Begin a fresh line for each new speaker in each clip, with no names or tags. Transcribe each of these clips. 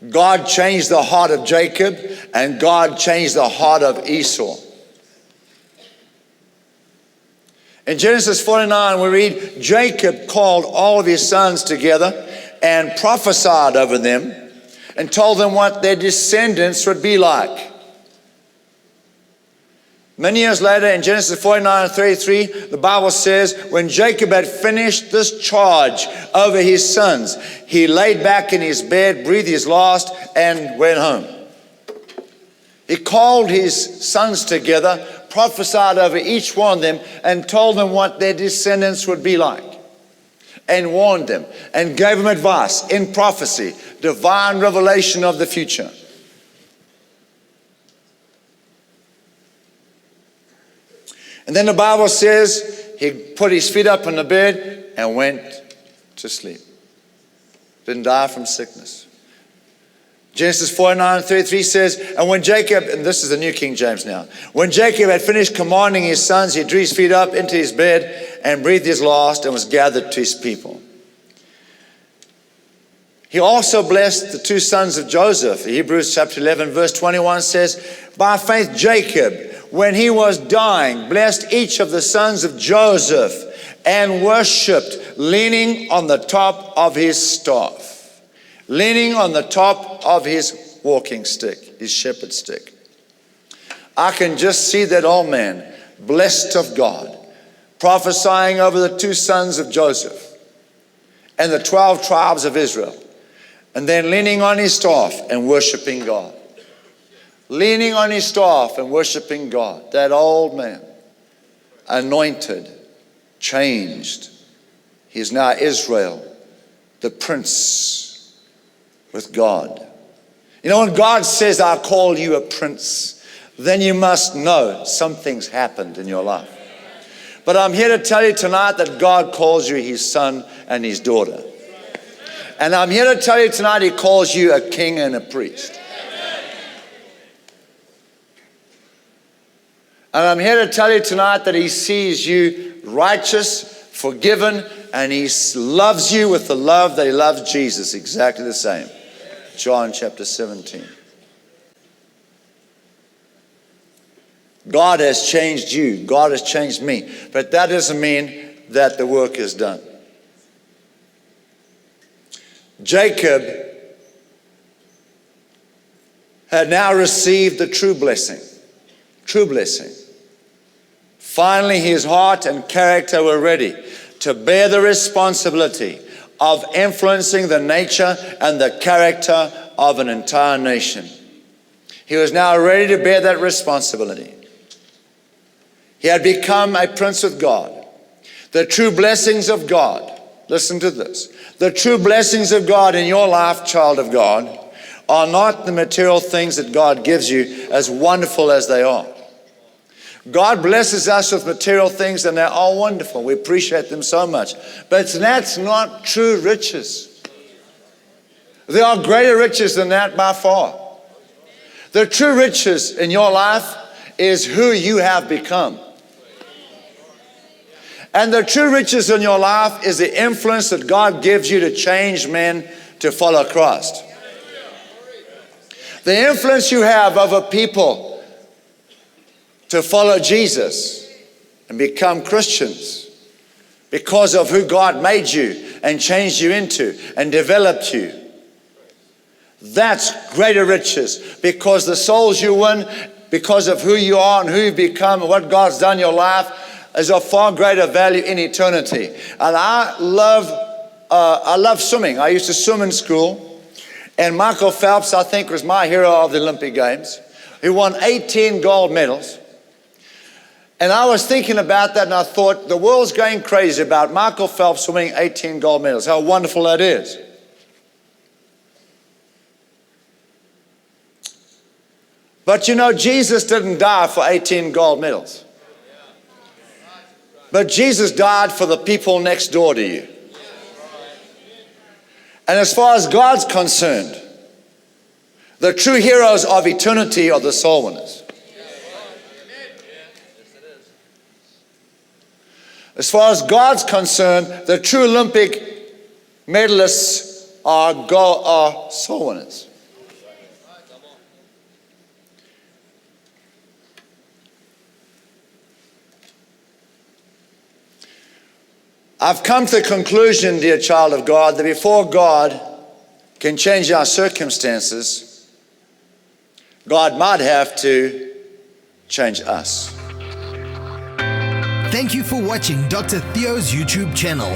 God changed the heart of Jacob, and God changed the heart of Esau. In Genesis 49, we read, Jacob called all of his sons together and prophesied over them and told them what their descendants would be like. Many years later, in Genesis 49 and 33, the Bible says, when Jacob had finished this charge over his sons, he laid back in his bed, breathed his last, and went home. He called his sons together, prophesied over each one of them, and told them what their descendants would be like, and warned them, and gave them advice in prophecy, divine revelation of the future. And then the Bible says he put his feet up in the bed and went to sleep. Didn't die from sickness. Genesis 49:33 says, and when Jacob, and this is the New King James now, when Jacob had finished commanding his sons, he drew his feet up into his bed and breathed his last and was gathered to his people. He also blessed the two sons of Joseph. Hebrews chapter 11 verse 21 says, by faith Jacob, when he was dying, blessed each of the sons of Joseph and worshipped, leaning on the top of his staff, leaning on the top of his walking stick, his shepherd's stick. I can just see that old man, blessed of God, prophesying over the two sons of Joseph and the 12 tribes of Israel, and then leaning on his staff and worshiping God. Leaning on his staff and worshiping God. That old man, anointed, changed. He is now Israel, the prince with God. You know, when God says, I'll call you a prince, then you must know something's happened in your life. But I'm here to tell you tonight that God calls you his son and his daughter. And I'm here to tell you tonight he calls you a king and a priest. And I'm here to tell you tonight that he sees you righteous, forgiven, and he loves you with the love that he loves Jesus, exactly the same. John chapter 17. God has changed you. God has changed me. But that doesn't mean that the work is done. Jacob had now received the true blessing. True blessing. Finally, his heart and character were ready to bear the responsibility of influencing the nature and the character of an entire nation. He was now ready to bear that responsibility. He had become a prince with God. The true blessings of God, listen to this, the true blessings of God in your life, child of God, are not the material things that God gives you, as wonderful as they are. God blesses us with material things and they're all wonderful. We appreciate them so much. But that's not true riches. There are greater riches than that by far. The true riches in your life is who you have become. And the true riches in your life is the influence that God gives you to change men to follow Christ. The influence you have over people to follow Jesus and become Christians because of who God made you and changed you into and developed you. That's greater riches, because the souls you win because of who you are and who you become and what God's done in your life is of far greater value in eternity. And I love swimming. I used to swim in school, and Michael Phelps, I think, was my hero of the Olympic Games. He won 18 gold medals. And I was thinking about that, and I thought, the world's going crazy about Michael Phelps winning 18 gold medals. How wonderful that is. But you know, Jesus didn't die for 18 gold medals. But Jesus died for the people next door to you. And as far as God's concerned, the true heroes of eternity are the soul winners. As far as God's concerned, the true Olympic medalists are soul winners. I've come to the conclusion, dear child of God, that before God can change our circumstances, God might have to change us.
Thank you for watching Dr. Theo's YouTube channel.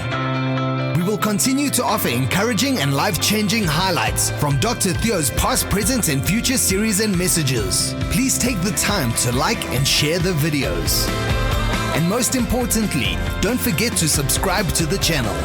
We will continue to offer encouraging and life-changing highlights from Dr. Theo's past, present, and future series and messages. Please take the time to like and share the videos. And most importantly, don't forget to subscribe to the channel.